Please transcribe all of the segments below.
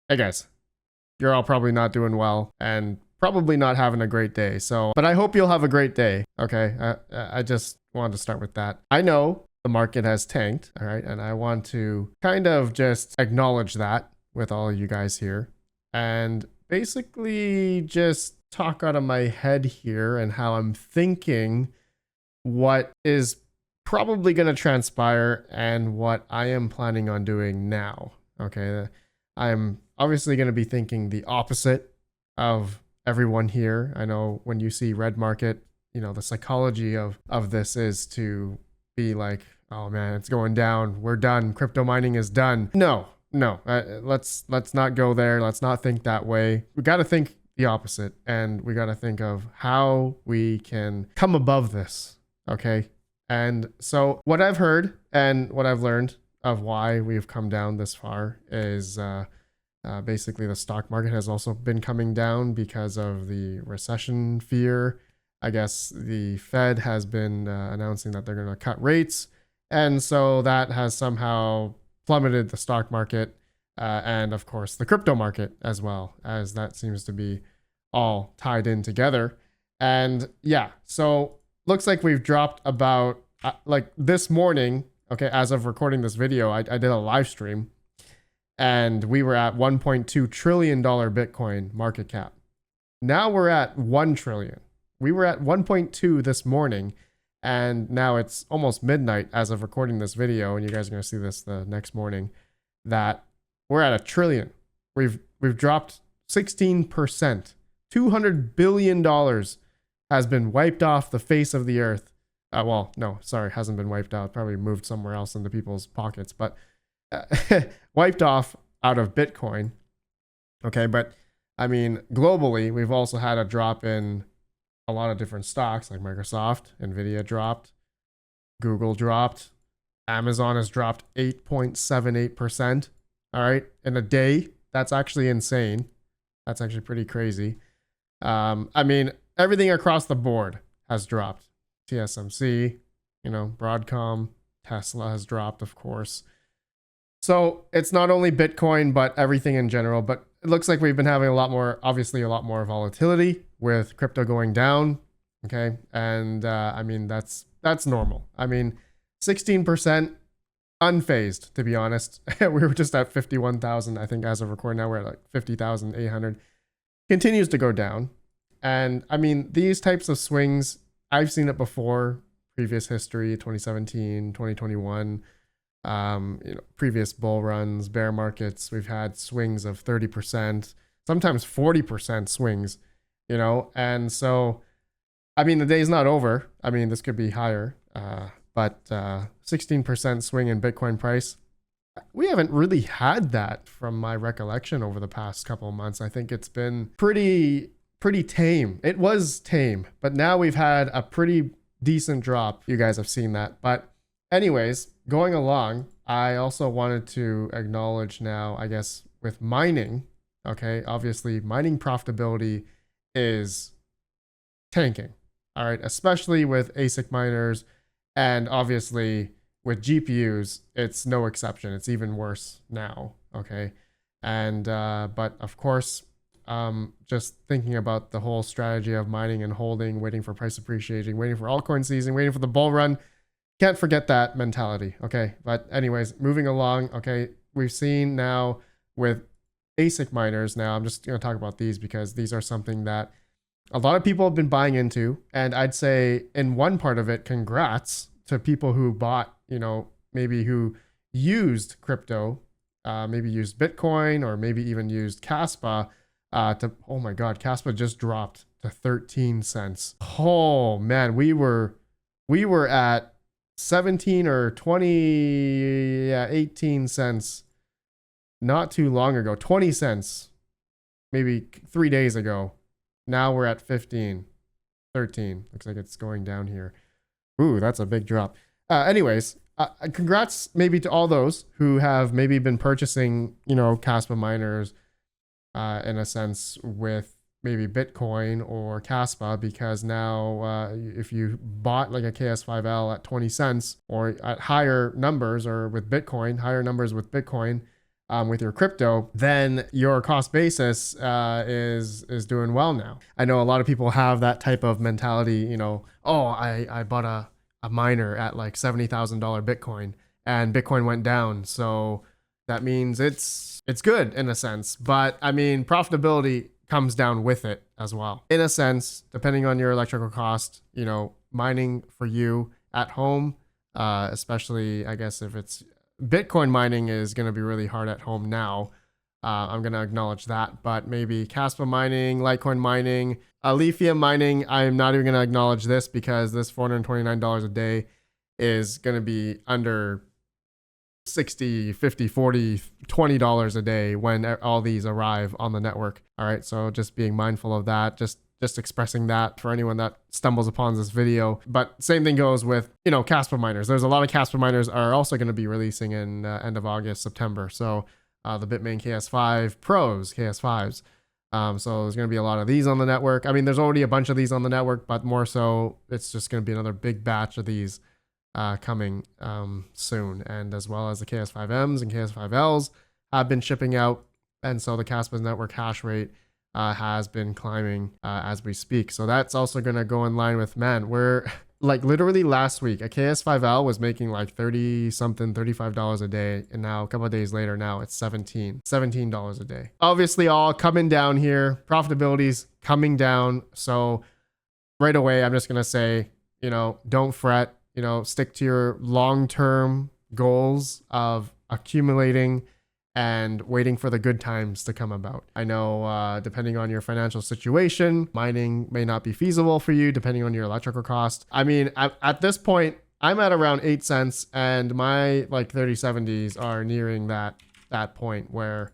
Hey guys, you're all probably not doing well and probably not having a great day. So, but I hope you'll have a great day. Okay. I just wanted to start with that. I know the market has tanked. All right. And I want to kind of just acknowledge that with all of you guys here and basically just talk out of my head here and how I'm thinking what is probably going to transpire and what I am planning on doing now. Okay. I'm obviously going to be thinking the opposite of everyone here. I know when you see red market, the psychology of this is to be like, oh man, it's going down. We're done. Crypto mining is done. No, let's not go there. Let's not think that way. We got to think the opposite, and we got to think of how we can come above this. Okay. And so what I've heard and what I've learned of why we've come down this far is basically the stock market has also been coming down because of the recession fear. I guess the Fed has been announcing that they're going to cut rates. And so that has somehow plummeted the stock market and, of course, the crypto market as well, as that seems to be all tied in together. And yeah, so looks like we've dropped about like this morning. Okay, as of recording this video, I did a live stream and we were at $1.2 trillion Bitcoin market cap. Now we're at 1 trillion. We were at 1.2 this morning and now it's almost midnight as of recording this video, and you guys are going to see this the next morning, that we're at 1 trillion. We've dropped 16%. $200 billion has been wiped off the face of the earth. Well, no, sorry, hasn't been wiped out. Probably moved somewhere else into people's pockets, but wiped off out of Bitcoin. Okay, but I mean, globally, we've also had a drop in a lot of different stocks like Microsoft, Nvidia dropped, Google dropped, Amazon has dropped 8.78%. All right, in a day. That's actually insane. That's actually pretty crazy. I mean, everything across the board has dropped. TSMC, Broadcom, Tesla has dropped, of course. So it's not only Bitcoin, but everything in general. But it looks like we've been having obviously a lot more volatility with crypto going down. Okay. And I mean, that's normal. I mean, 16% unfazed, to be honest. We were just at 51,000, I think, as of recording. Now we're at like 50,800. Continues to go down. And I mean, these types of swings, I've seen it before, previous history, 2017, 2021, previous bull runs, bear markets. We've had swings of 30%, sometimes 40% swings, and so, I mean, the day's not over. I mean, this could be higher, but 16% swing in Bitcoin price. We haven't really had that from my recollection over the past couple of months. I think it's been pretty tame. It was tame, but now we've had a pretty decent drop. You guys have seen that. But anyways, going along, I also wanted to acknowledge now, I guess, with mining, okay, obviously mining profitability is tanking. All right, especially with ASIC miners, and obviously with GPUs, it's no exception. It's even worse now, okay? And but of course, just thinking about the whole strategy of mining and holding, waiting for price appreciating, waiting for altcoin season, waiting for the bull run. Can't forget that mentality. Okay. But anyways, moving along. Okay. We've seen now with ASIC miners. Now I'm just going to talk about these because these are something that a lot of people have been buying into. And I'd say in one part of it, congrats to people who bought, maybe who used crypto, maybe used Bitcoin or maybe even used Kaspa. Oh my God, Kaspa just dropped to 13 cents. Oh man, we were at 17 or 20, 18 cents not too long ago, 20 cents, maybe 3 days ago. Now we're at 15, 13. Looks like it's going down here. Ooh, that's a big drop. Anyways, congrats maybe to all those who have maybe been purchasing, Kaspa miners, in a sense with maybe Bitcoin or Kaspa, because now if you bought like a KS5L at 20 cents or at higher numbers, or with Bitcoin, higher numbers with Bitcoin, with your crypto, then your cost basis is doing well now. I know a lot of people have that type of mentality, you know, oh, I bought a miner at like $70,000 Bitcoin and Bitcoin went down. So that means it's good in a sense. But I mean, profitability comes down with it as well. In a sense, depending on your electrical cost, you know, mining for you at home, especially I guess if it's Bitcoin mining is going to be really hard at home now. I'm going to acknowledge that, but maybe Caspa mining, Litecoin mining, lithium mining, I'm not even going to acknowledge this because this $429 a day is going to be under 60, 50, 40, $20 a day when all these arrive on the network. All right. So just being mindful of that, just expressing that for anyone that stumbles upon this video. But same thing goes with, you know, Caspa miners. There's a lot of Caspa miners are also going to be releasing in end of August, September. So the Bitmain KS5 Pros, KS5s. So there's going to be a lot of these on the network. I mean, there's already a bunch of these on the network, but more so it's just going to be another big batch of these coming soon. And as well as the KS5Ms and KS5Ls have been shipping out. And so the Caspa network hash rate has been climbing as we speak. So that's also going to go in line with, man, we're like literally last week, a KS5L was making like 30 something, $35 a day. And now a couple of days later, now it's $17 a day. Obviously all coming down here. Profitability's coming down. So right away, I'm just going to say, you know, don't fret, you know, stick to your long-term goals of accumulating and waiting for the good times to come about. I know depending on your financial situation, mining may not be feasible for you depending on your electrical cost. I mean, at this point, I'm at around 8 cents and my like 3070s are nearing that point where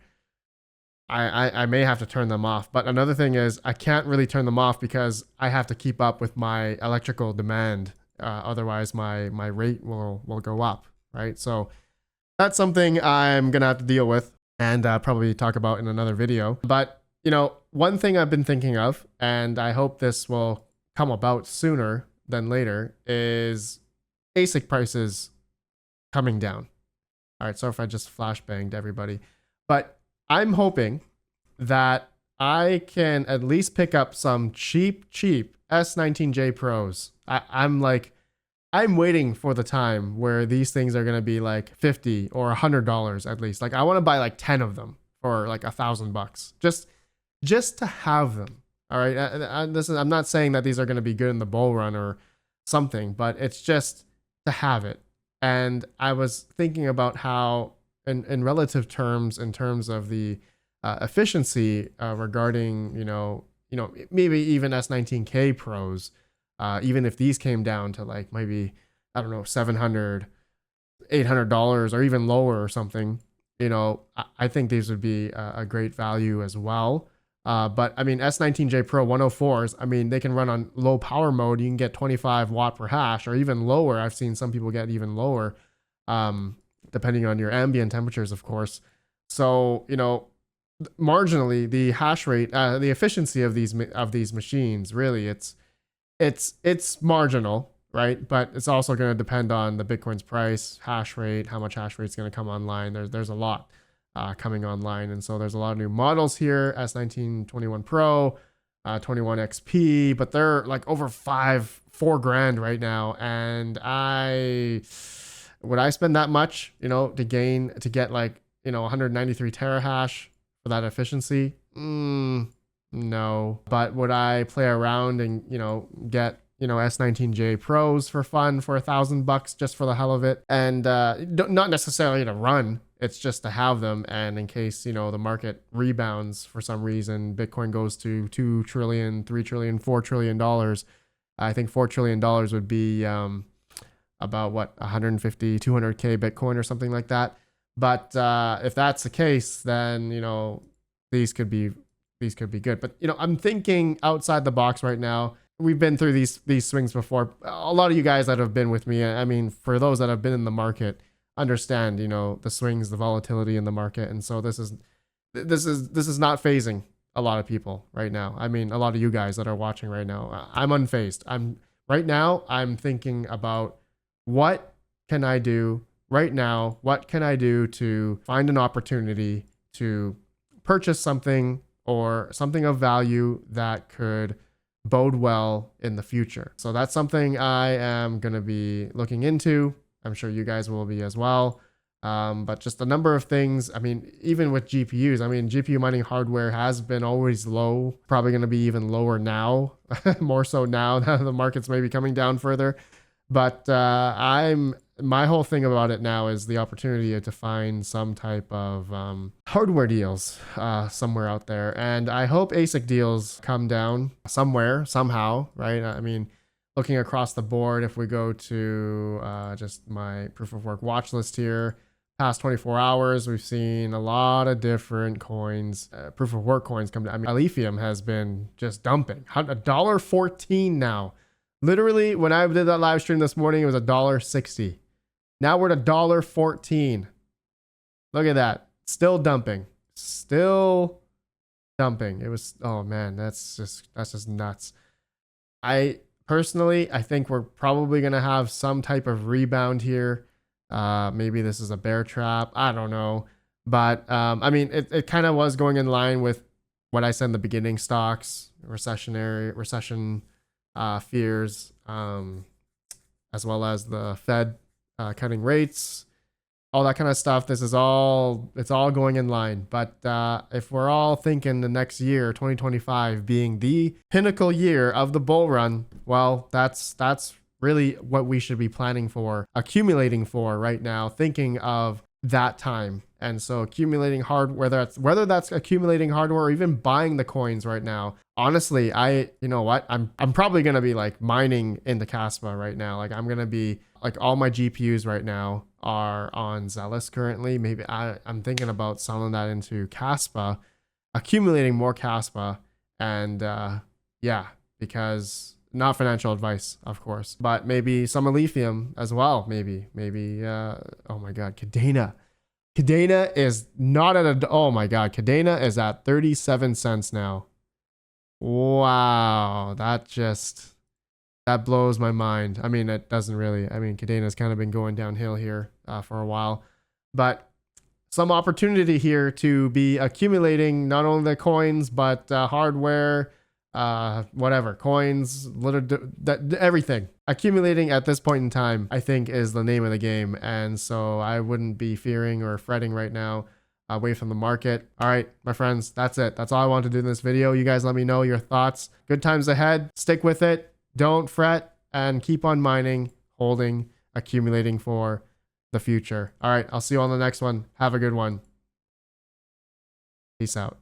I may have to turn them off. But another thing is I can't really turn them off because I have to keep up with my electrical demand. Otherwise my rate will go up, right? So that's something I'm going to have to deal with and probably talk about in another video. But, you know, one thing I've been thinking of, and I hope this will come about sooner than later, is ASIC prices coming down. All right, so if I just flashbanged everybody. But I'm hoping that I can at least pick up some cheap S19J Pros. I'm waiting for the time where these things are going to be like $50 or $100 at least. Like I want to buy like 10 of them for like $1,000 just to have them. All right. I'm not saying that these are going to be good in the bull run or something, but it's just to have it. And I was thinking about how in relative terms, in terms of the efficiency regarding, you know, maybe even S19K Pros, even if these came down to like maybe, I don't know, $700, $800 or even lower or something, you know, I think these would be a great value as well. But I mean, S19J Pro 104s, I mean, they can run on low power mode. You can get 25 watt per hash or even lower. I've seen some people get even lower, depending on your ambient temperatures, of course. So, you know, marginally the hash rate, the efficiency of these machines, really, it's marginal, right? But it's also going to depend on the Bitcoin's price, hash rate, how much hash rate is going to come online. There's a lot coming online. And so there's a lot of new models here, S19 21 Pro, 21 XP, but they're like over $4 grand right now. And would I spend that much, you know, to get like, you know, 193 terahash for that efficiency? No. But would I play around and, you know, get, you know, S19J Pros for fun for $1,000 just for the hell of it? And not necessarily to run, it's just to have them. And in case, you know, the market rebounds for some reason, Bitcoin goes to $2 trillion, $3 trillion, $4 trillion. I think $4 trillion would be about what, 150, 200K Bitcoin or something like that. But if that's the case, then, you know, these could be good. But, you know, I'm thinking outside the box right now. We've been through these swings before. A lot of you guys that have been with me, I mean, for those that have been in the market, understand, you know, the swings, the volatility in the market. And so this is not phasing a lot of people right now. I mean, a lot of you guys that are watching right now, I'm unfazed. I'm thinking about what can I do right now, what can I do to find an opportunity to purchase something or something of value that could bode well in the future. So that's something I am going to be looking into. I'm sure you guys will be as well. But just a number of things. I mean, even with GPUs, I mean, GPU mining hardware has been always low, probably going to be even lower now, more so now that the market's maybe coming down further. But my whole thing about it now is the opportunity to find some type of hardware deals somewhere out there. And I hope ASIC deals come down somewhere, somehow, right? I mean, looking across the board, if we go to just my proof of work watch list here, past 24 hours, we've seen a lot of different coins, proof of work coins come down. I mean, Lithium has been just dumping. $1.14 now. Literally, when I did that live stream this morning, it was $1.60. Now we're at $1.14. Look at that. Still dumping. Still dumping. It was, oh man, that's just nuts. I think we're probably going to have some type of rebound here. Maybe this is a bear trap. I don't know. But I mean, it kind of was going in line with what I said in the beginning, stocks, recession fears, as well as the Fed cutting rates, all that kind of stuff. It's all going in line. But if we're all thinking the next year, 2025, being the pinnacle year of the bull run, well, that's really what we should be planning for, accumulating for right now, thinking of that time. And so accumulating whether that's accumulating hardware or even buying the coins right now. Honestly, you know what? I'm probably going to be like mining into Caspa right now. Like I'm going to be like, all my GPUs right now are on Zealous currently. Maybe I'm thinking about selling that into Caspa, accumulating more Caspa. And yeah, because not financial advice, of course, but maybe some Lithium as well. Maybe oh my God, Cadena is not at oh my God, Cadena is at 37 cents now. Wow, that blows my mind. I mean, it doesn't really. I mean, Cadena's kind of been going downhill here for a while, but some opportunity here to be accumulating not only the coins, but hardware, whatever, coins, everything. Accumulating at this point in time, I think, is the name of the game. And so I wouldn't be fearing or fretting right now away from the market. All right, my friends, that's it. That's all I want to do in this video. You guys let me know your thoughts. Good times ahead. Stick with it. Don't fret and keep on mining, holding, accumulating for the future. All right, I'll see you on the next one. Have a good one. Peace out.